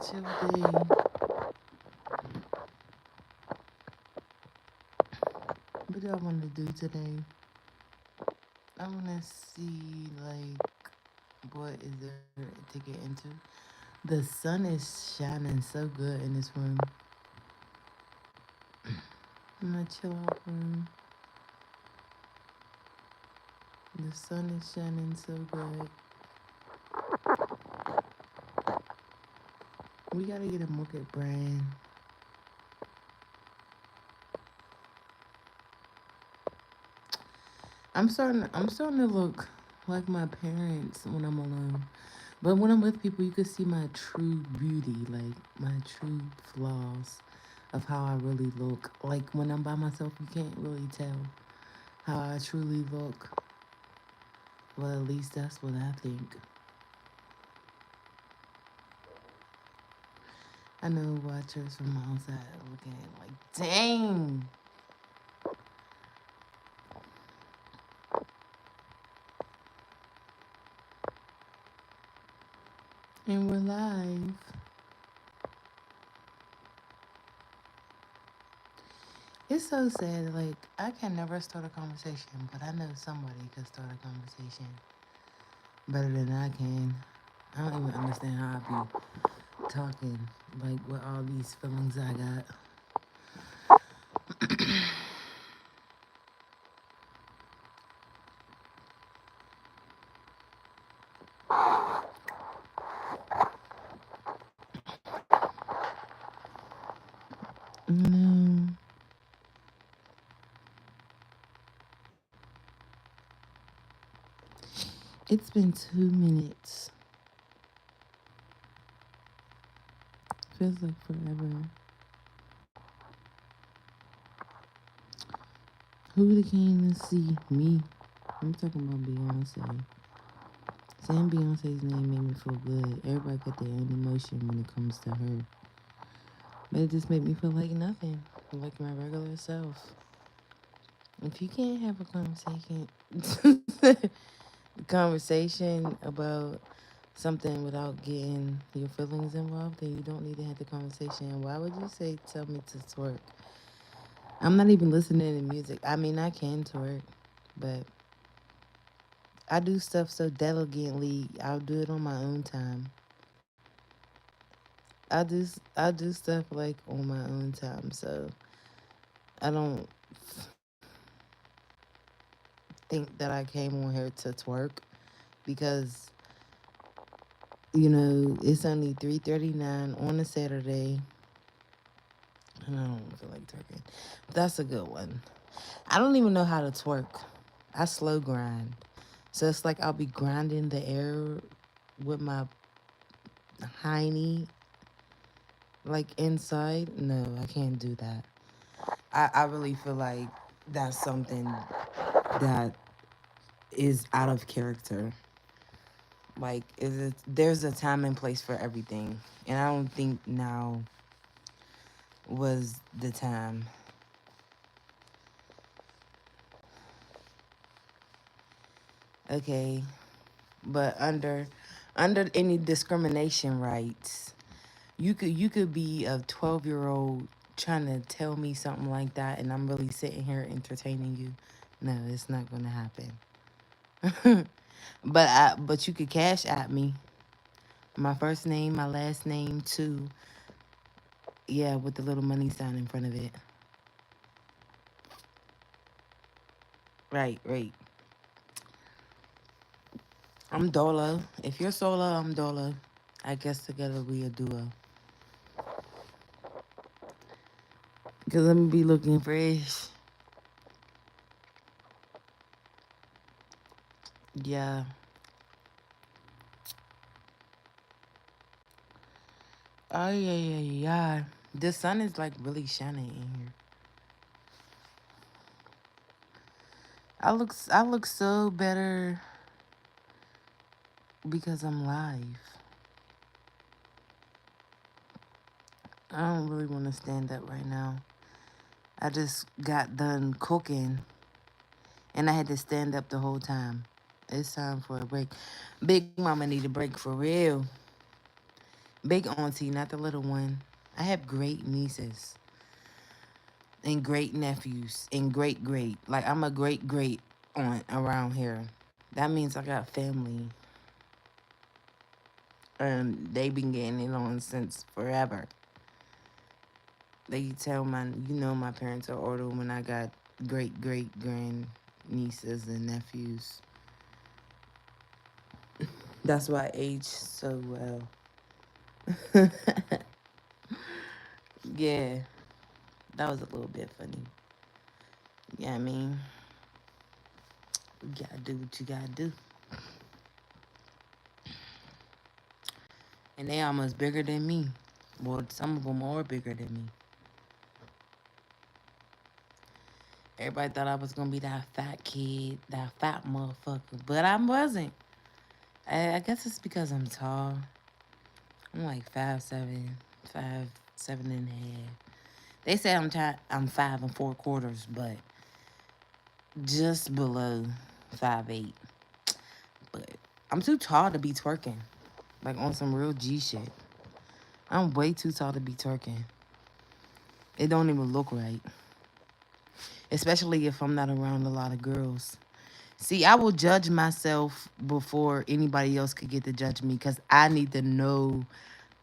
chill day. What do I want to do today? I want to see, like, what is there to get into? The sun is shining so good in this room. In my chill out room. The sun is shining so good. We gotta get a market brand. I'm starting to look like my parents when I'm alone. But when I'm with people, you can see my true beauty, like my true flaws of how I really look. Like when I'm by myself, you can't really tell how I truly look. Well, at least that's what I think. I know watchers from outside looking like, dang. And we're live. It's so sad. Like, I can never start a conversation, but I know somebody can start a conversation better than I can. I don't even understand how I be talking, like, with all these feelings I got. No, it's been 2 minutes. Feels like forever. Who the came to see me? I'm talking about Beyonce. Saying Beyonce's name made me feel good. Everybody got their own emotion when it comes to her. But it just made me feel like nothing, like my regular self. If you can't have a conversation about something without getting your feelings involved, then you don't need to have the conversation. Why would you say tell me to twerk? I'm not even listening to music. I mean, I can twerk, but I do stuff so diligently. I'll do it on my own time. I do stuff like on my own time, so I don't think that I came on here to twerk because it's only 3:39 on a Saturday, and I don't feel like twerking. That's a good one. I don't even know how to twerk. I slow grind, so it's like I'll be grinding the air with my hiney like inside. No, I can't do that. I really feel like that's something that is out of character. Like, there's a time and place for everything, and I don't think now was the time. Okay, but under any discrimination rights, you could be a 12-year-old trying to tell me something like that, and I'm really sitting here entertaining you. No, it's not gonna happen. But you could cash at me. My first name, my last name, too. Yeah, with the little money sign in front of it. Right, right. I'm Dola. If you're Sola, I'm Dola. I guess together we a duo. Because I'm going to be looking fresh. Yeah. Oh, yeah, yeah, yeah. The sun is like really shining in here. I look so better because I'm live. I don't really want to stand up right now. I just got done cooking and I had to stand up the whole time. It's time for a break. Big Mama need a break for real. Big auntie, not the little one. I have great nieces and great nephews and great great. Like I'm a great great aunt around here. That means I got family, and they been getting it on since forever. They tell my parents are older when I got great great grand nieces and nephews. That's why I age so well. Yeah, that was a little bit funny. Yeah, I mean, you gotta do what you gotta do. And they almost bigger than me. Well, some of them are bigger than me. Everybody thought I was gonna be that fat kid, that fat motherfucker, but I wasn't. I guess it's because I'm tall. I'm like 5'7", 5'7.5". They say I'm 5 and 4 quarters, but just below 5'8". But I'm too tall to be twerking, like on some real G shit. I'm way too tall to be twerking. It don't even look right, especially if I'm not around a lot of girls. See, I will judge myself before anybody else could get to judge me because I need to know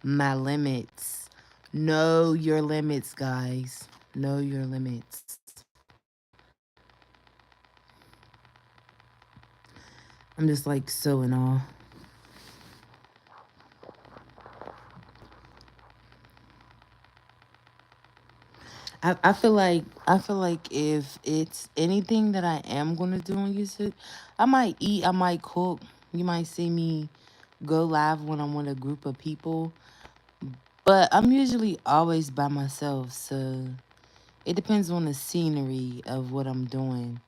my limits. Know your limits, guys. Know your limits. I'm just like so in awe. I feel like if it's anything that I am gonna do on YouTube, I might eat, I might cook. You might see me go live when I'm with a group of people. But I'm usually always by myself, so it depends on the scenery of what I'm doing.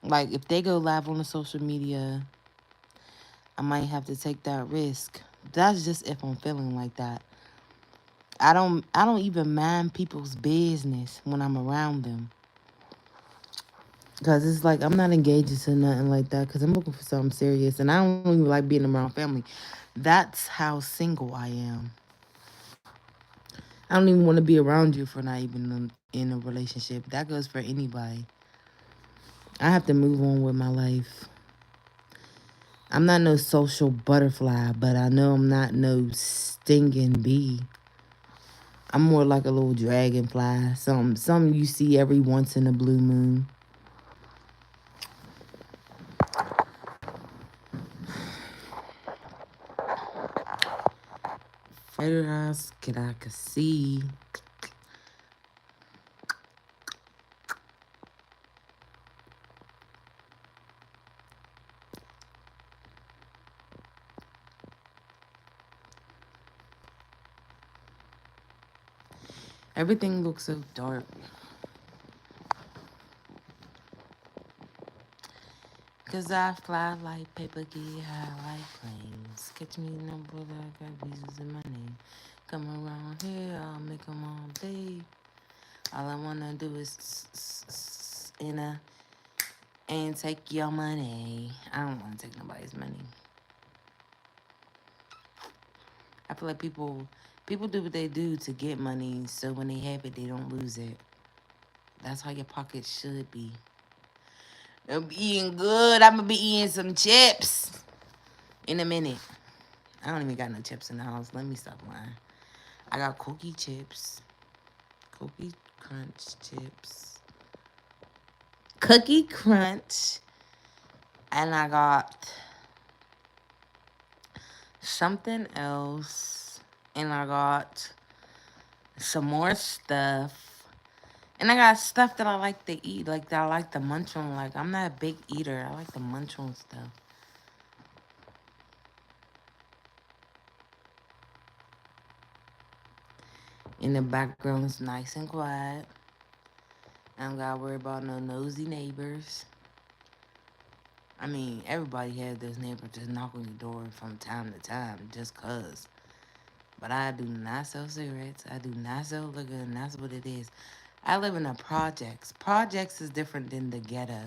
Like if they go live on the social media, I might have to take that risk. That's just if I'm feeling like that. I don't even mind people's business when I'm around them. Cause it's like I'm not engaged to nothing like that. Cause I'm looking for something serious, and I don't even like being around family. That's how single I am. I don't even want to be around you for not even in a relationship. That goes for anybody. I have to move on with my life. I'm not no social butterfly, but I know I'm not no stinging bee. I'm more like a little dragonfly. Some you see every once in a blue moon. Federas que I could see. Everything looks so dark. Cause I fly like paper, get high like planes. Catch me number I got visas in my name. Come around here, I'll make 'em all day. All I wanna do is enter and take your money. I don't wanna take nobody's money. I feel like people do what they do to get money, so when they have it, they don't lose it. That's how your pocket should be. I'm eating good. I'm gonna be eating some chips in a minute. I don't even got no chips in the house. Let me stop lying. I got cookie chips, cookie crunch chips, cookie crunch, and I got something else, and I got some more stuff, and I got stuff that I like to eat, like that I like to munch on. Like I'm not a big eater. I like to munch on stuff. In the background, it's nice and quiet. I don't gotta worry about no nosy neighbors. I mean, everybody has those neighbors just knock on your door from time to time just cause. But I do not sell cigarettes. I do not sell liquor, and that's what it is. I live in a projects. Projects is different than the ghetto.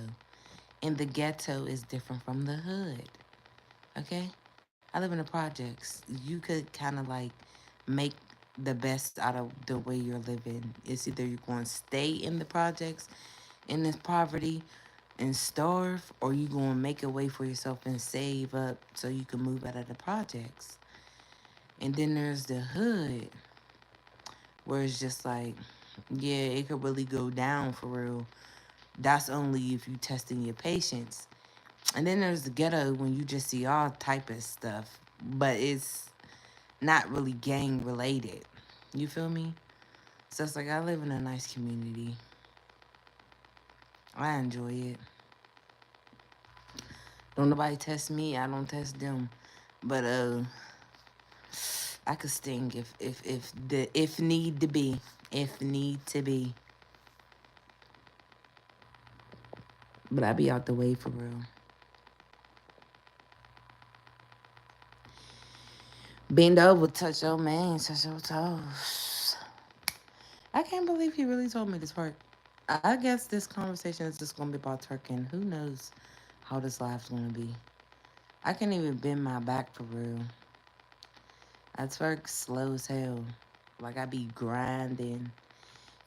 And the ghetto is different from the hood. Okay? I live in the projects. You could kind of like make the best out of the way you're living. It's either you're going to stay in the projects, in this poverty, and starve, or you going to make a way for yourself and save up so you can move out of the projects. And then there's the hood, where it's just like, yeah, it could really go down for real. That's only if you testing your patience. And then there's the ghetto when you just see all type of stuff, but it's not really gang related. You feel me? So it's like I live in a nice community. I enjoy it. Don't nobody test me. I don't test them. But I could sting if need to be. If need to be. But I be out the way for real. Bend over, touch your man, touch your toes. I can't believe he really told me to twerk. I guess this conversation is just gonna be about twerking. Who knows how this life's gonna be? I can't even bend my back for real. I twerk slow as hell. Like I be grinding.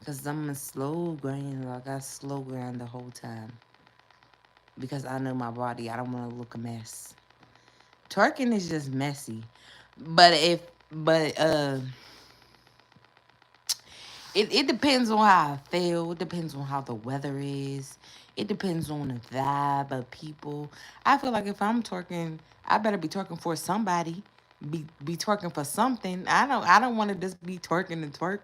Cause I'm a slow grind. Like I slow grind the whole time. Because I know my body. I don't wanna look a mess. Twerking is just messy. But if but it depends on how I feel. It depends on how the weather is. It depends on the vibe of people. I feel like if I'm twerking, I better be twerking for somebody. Be twerking for something. I don't want to just be twerking and twerk.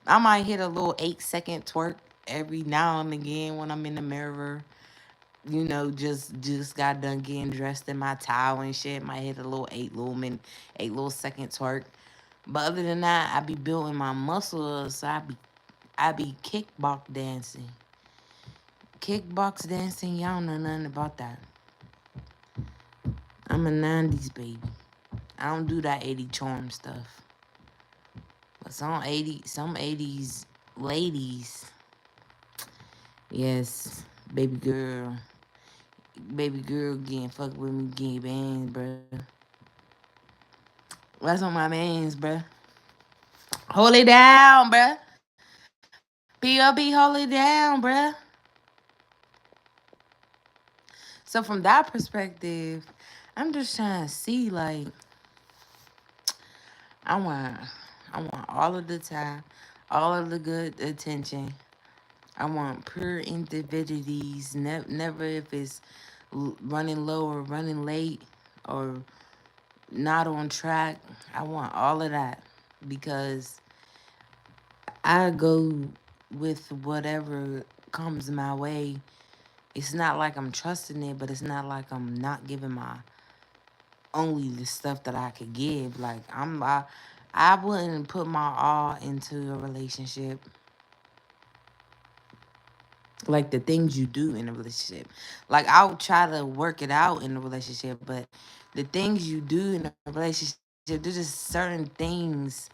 I might hit a little 8 second twerk every now and again when I'm in the mirror. Just got done getting dressed in my towel and shit. Might hit a little 8 little second twerk. But other than that, I be building my muscles. So I be kickbox dancing. Kickbox dancing, y'all know nothing about that. I'm a 90s baby. I don't do that 80 charm stuff. But some 80s ladies, yes, baby girl, baby girl getting fucked with me, getting bands, bruh. That's on my mans, bruh. Hold it down, bruh. PLB, hold it down, bruh. So from that perspective, I'm just trying to see like I want I want all of the time, all of the good attention. I want pure individualities. Never if it's running low or running late or not on track. I want all of that because I go with whatever comes my way. It's not like I'm trusting it, but it's not like I'm not giving my only the stuff that I could give. Like I wouldn't put my all into a relationship. Like the things you do in a relationship. Like I'll try to work it out in a relationship, but the things you do in a relationship, there's just certain things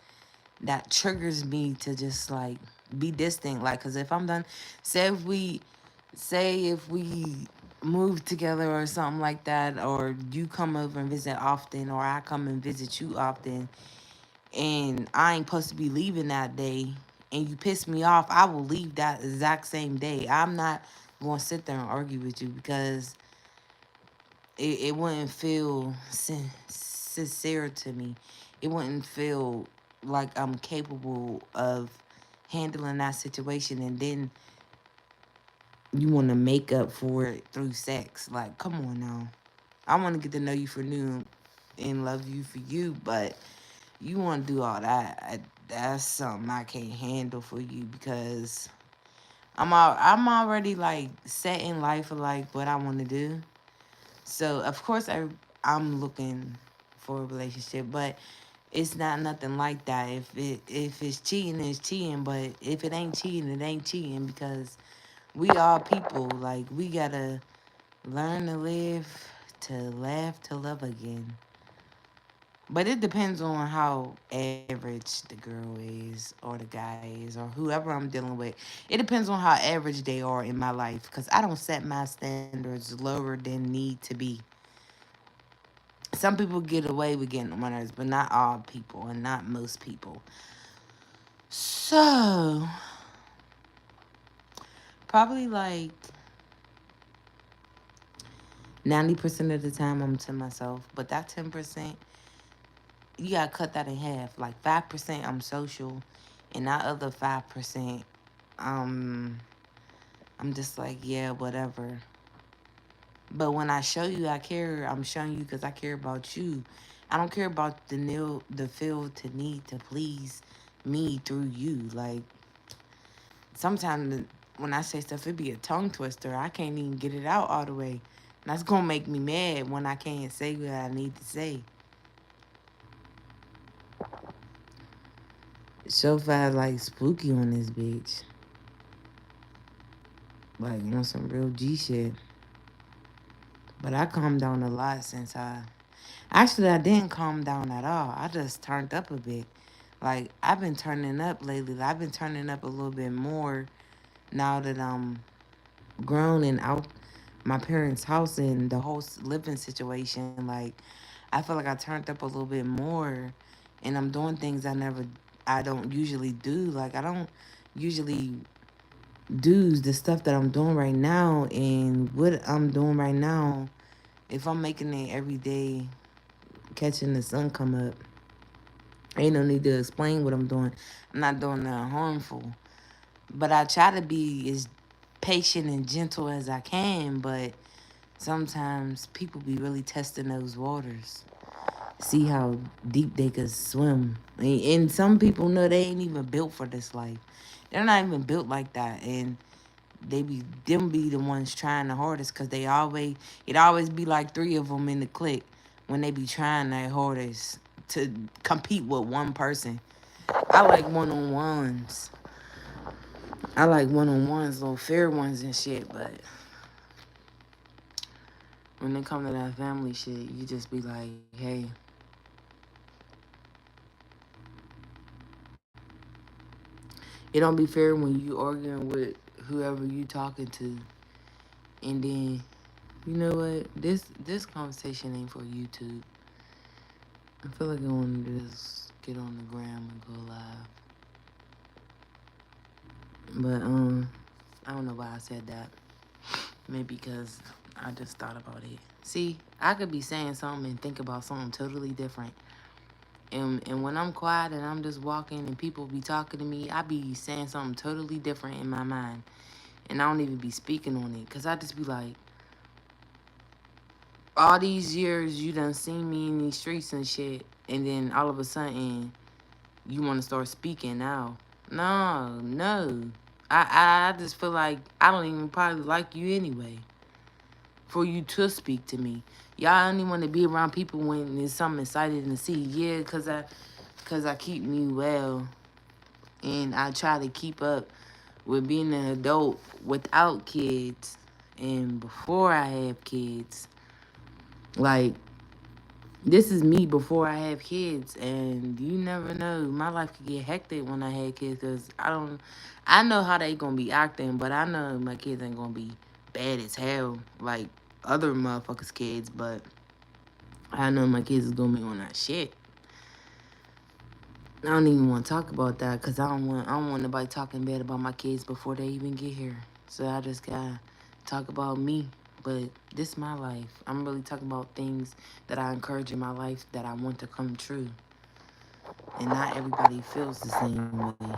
that triggers me to just like be distant. Like, cause if I'm done, say if we, say if we move together or something like that, or you come over and visit often, or I come and visit you often, and I ain't supposed to be leaving that day, and you piss me off, I will leave that exact same day. I'm not going to sit there and argue with you because it wouldn't feel sincere to me. It wouldn't feel like I'm capable of handling that situation, and then you want to make up for it through sex. Like, come on now. I want to get to know you for new and love you for you, but you want to do all that. That's something I can't handle for you because I'm already like set in life of like what I want to do. So of course I'm looking for a relationship, but it's not nothing like that. If it's cheating, it's cheating. But if it ain't cheating, it ain't cheating because we all people. Like we gotta learn to live, to laugh, to love again. But it depends on how average the girl is, or the guy is, or whoever I'm dealing with. It depends on how average they are in my life, because I don't set my standards lower than need to be. some people get away with getting on my nerves, but not all people and not most people. So, probably like 90% of the time I'm to myself, but that 10%, you gotta cut that in half. Like 5% I'm social, and that other 5%, um, I'm just like, yeah, whatever. But when I show you I care, I'm showing you because I care about you. I don't care about the feel to need to please me through you. Like sometimes when I say stuff, it be a tongue twister. I can't even get it out all the way. And that's gonna make me mad when I can't say what I need to say. So fast like spooky on this bitch. Like on some real G shit. But I calmed down a lot since I didn't calm down at all. I just turned up a bit. Like I've been turning up lately. I've been turning up a little bit more now that I'm grown and out my parents' house and the whole living situation. Like I feel like I turned up a little bit more, and I'm doing things I don't usually do. Like I don't usually do the stuff that I'm doing right now, and what I'm doing right now. If I'm making it every day, catching the sun come up, ain't no need to explain what I'm doing. I'm not doing nothing harmful. But I try to be as patient and gentle as I can, but sometimes people be really testing those waters. See how deep they could swim. And some people know they ain't even built for this life. They're not even built like that. And them be the ones trying the hardest because it always be like three of them in the clique when they be trying their hardest to compete with one person. I like one-on-ones. I like one-on-ones, little fair ones and shit, but when it come to that family shit, you just be like, hey, it don't be fair when you arguing with whoever you talking to, and then you know what? This conversation ain't for YouTube. I feel like I want to just get on the gram and go live, but I don't know why I said that. Maybe because I just thought about it. See, I could be saying something and think about something totally different. And when I'm quiet and I'm just walking and people be talking to me, I be saying something totally different in my mind. And I don't even be speaking on it. Because I just be like, all these years you done seen me in these streets and shit. And then all of a sudden, you want to start speaking now. No, no. I just feel like I don't even probably like you anyway. For you to speak to me. Y'all only want to be around people when there's something exciting to see. Yeah, cause I keep me well, and I try to keep up with being an adult without kids, and before I have kids. Like this is me before I have kids, and you never know. My life could get hectic when I had kids, cause I don't. I know how they gonna be acting, but I know my kids ain't gonna be bad as hell like other motherfuckers' kids. But I know my kids is gonna be on that shit. I don't even want to talk about that, cause I don't want nobody talking bad about my kids before they even get here. So I just gotta talk about me. But this is my life. I'm really talking about things that I encourage in my life that I want to come true. And not everybody feels the same way.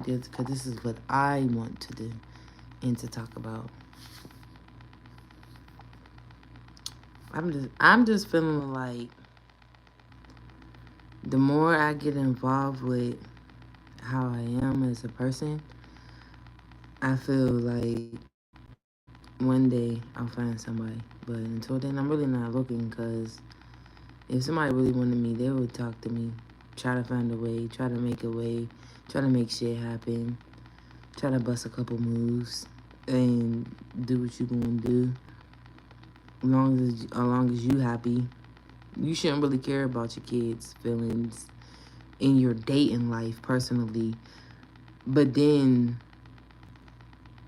Because this is what I want to do and to talk about. I'm just feeling like the more I get involved with how I am as a person, I feel like one day I'll find somebody. But until then, I'm really not looking, because if somebody really wanted me, they would talk to me, try to find a way, try to make a way, try to make shit happen, try to bust a couple moves, and do what you gonna do. As long as you happy, you shouldn't really care about your kids' feelings in your dating life personally. But then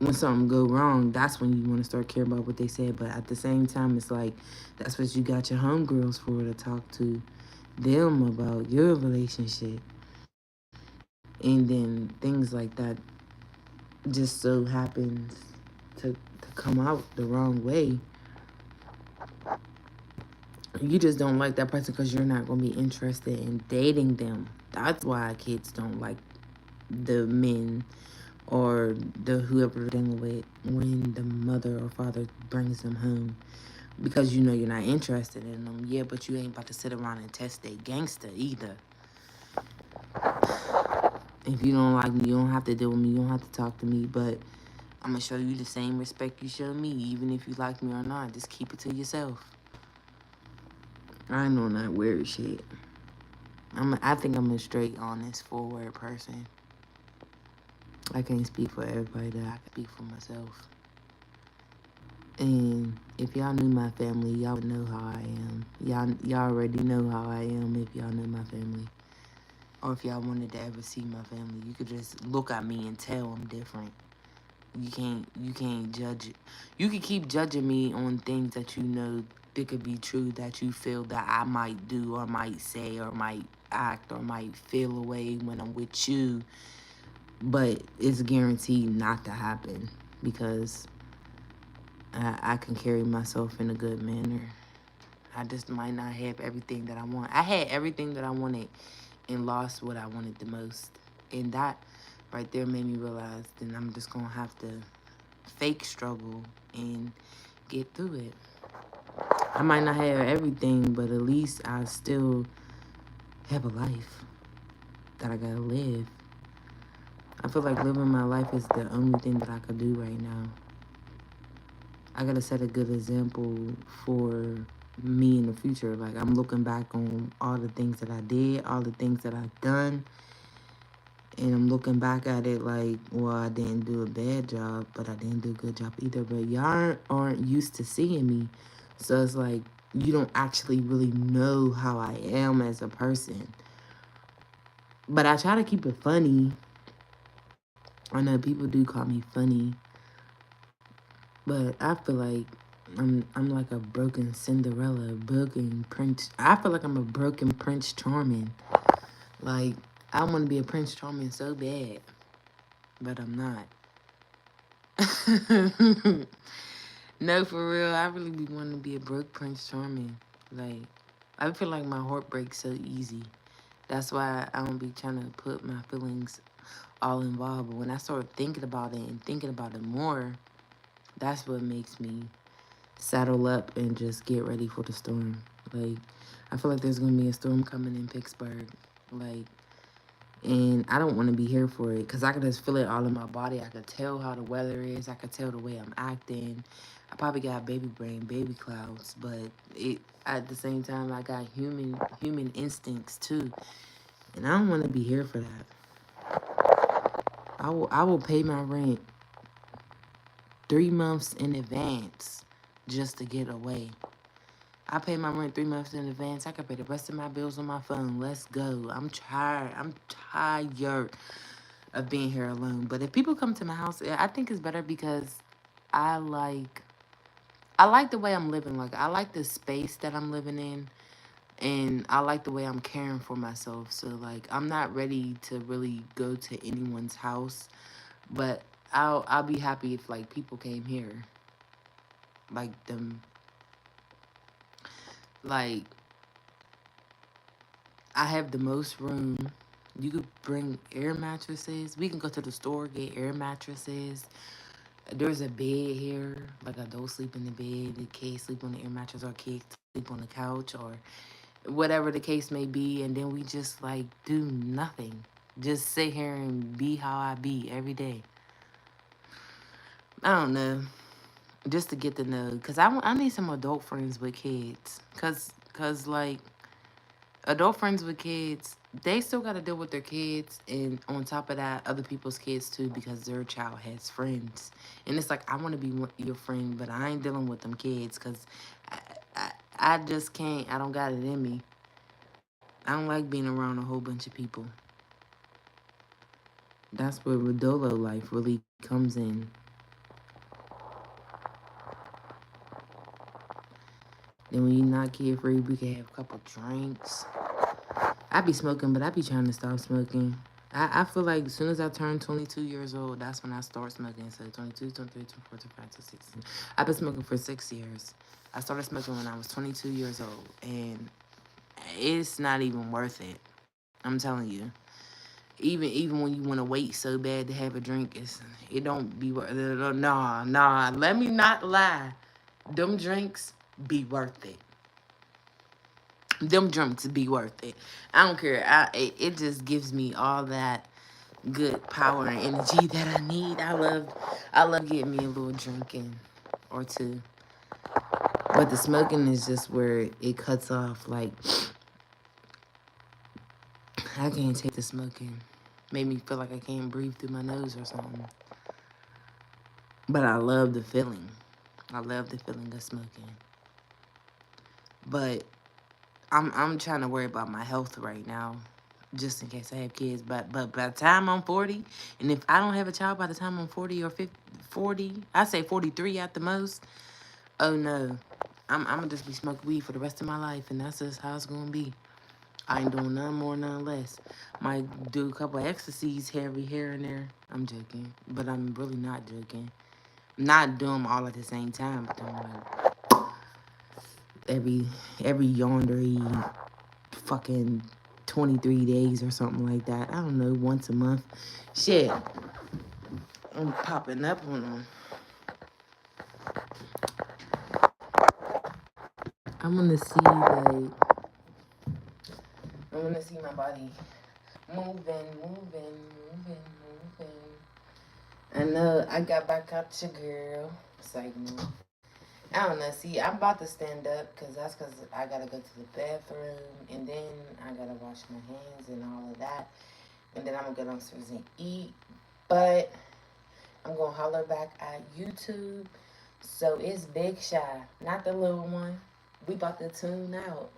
when something go wrong, that's when you want to start caring about what they said. But at the same time, it's like that's what you got your homegirls for, to talk to them about your relationship, and then things like that just so happens to come out the wrong way. You just don't like that person because you're not going to be interested in dating them. That's why kids don't like the men or the whoever they're dealing with when the mother or father brings them home, because you know you're not interested in them. Yeah, but you ain't about to sit around and test that gangster either. If you don't like me, you don't have to deal with me. You don't have to talk to me. But I'm gonna show you the same respect you show me, even if you like me or not. Just keep it to yourself. I know that weird shit. I think I'm a straight, honest, forward person. I can't speak for everybody, that I can speak for myself. And if y'all knew my family, y'all would know how I am. Y'all already know how I am if y'all know my family. Or if y'all wanted to ever see my family, you could just look at me and tell I'm different. You can't judge it. You can keep judging me on things that you know that could be true, that you feel that I might do or might say or might act or might feel away when I'm with you, but it's guaranteed not to happen because I can carry myself in a good manner. I just might not have everything that I want. I had everything that I wanted and lost what I wanted the most. And that right there made me realize then I'm just going to have to fake struggle and get through it. I might not have everything, but at least I still have a life that I got to live. I feel like living my life is the only thing that I could do right now. I gotta set a good example for me in the future. Like, I'm looking back on all the things that I did, all the things that I've done, and I'm looking back at it like, well, I didn't do a bad job, but I didn't do a good job either. But y'all aren't used to seeing me, so it's like you don't actually really know how I am as a person. But I try to keep it funny. I know people do call me funny, but I feel like I'm like a broken Cinderella, broken Prince. I feel like I'm a broken Prince Charming. Like, I want to be a Prince Charming so bad, but I'm not. No, for real, I really be wanting to be a broke Prince Charming. Like, I feel like my heart breaks so easy. That's why I don't be trying to put my feelings all involved. But when I start thinking about it and thinking about it more, that's what makes me saddle up and just get ready for the storm. Like, I feel like there's gonna be a storm coming in Pittsburgh. Like, and I don't want to be here for it because I can just feel it all in my body. I could tell how the weather is. I could tell the way I'm acting. I probably got baby brain, baby clouds, but it at the same time I got human instincts too, and I don't want to be here for that. I will pay my rent 3 months in advance just to get away. I pay my rent 3 months in advance. I can pay the rest of my bills on my phone. Let's go. I'm tired. I'm tired of being here alone. But if people come to my house, I think it's better because I like I like the way I'm living. Like, I like the space that I'm living in, and I like the way I'm caring for myself. So like, I'm not ready to really go to anyone's house, but I'll be happy if like people came here. Like them, like, I have the most room. You could bring air mattresses. We can go to the store, get air mattresses. There's a bed here. Like, adults sleep in the bed, the kids sleep on the air mattress, or kids sleep on the couch, or whatever the case may be. And then we just like do nothing. Just sit here and be how I be every day. I don't know. Just to get to know. Because I need some adult friends with kids. Cause like, adult friends with kids, they still got to deal with their kids, and on top of that, other people's kids too, because their child has friends. And it's like, I want to be your friend, but I ain't dealing with them kids because I, I, I just can't. I don't got it in me. I don't like being around a whole bunch of people. That's where Rodolo life really comes in. Then when you're not kid free, we can have a couple drinks. I be smoking, but I be trying to stop smoking. I feel like as soon as I turn 22 years old, that's when I start smoking. So 22, 23, 24, 25, 26. I've been smoking for 6 years. I started smoking when I was 22 years old, and it's not even worth it. I'm telling you. Even when you want to wait so bad to have a drink, it don't be worth it. Nah. Let me not lie. Them drinks be worth it. Them drinks be worth it. I don't care. It just gives me all that good power and energy that I need. I love getting me a little drinking or two. But the smoking is just where it cuts off. Like I can't take the smoking. Made me feel like I can't breathe through my nose or something. But I love the feeling. I love the feeling of smoking. But I'm trying to worry about my health right now, just in case I have kids. But by the time I'm 40, and if I don't have a child by the time I'm 40 or 50, 40, I say 43 at the most. Oh no, I'm gonna just be smoking weed for the rest of my life, and that's just how it's gonna be. I ain't doing none more, none less. Might do a couple of ecstasies here and there. I'm joking, but I'm really not joking. Not do them all at the same time, but I'm like every yandere fucking 23 days or something like that. I don't know, once a month. Shit, I'm popping up on them. I'm gonna see my body moving. I know I got back out your girl segment. I don't know. See, I'm about to stand up because I gotta go to the bathroom and then I gotta wash my hands and all of that. And then I'm gonna go downstairs and eat. But I'm gonna holler back at YouTube. So it's Big Shy, not the little one. We about to tune out.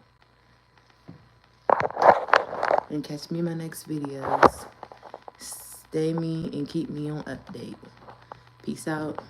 And catch me in my next videos. Stay me and keep me on update. Peace out.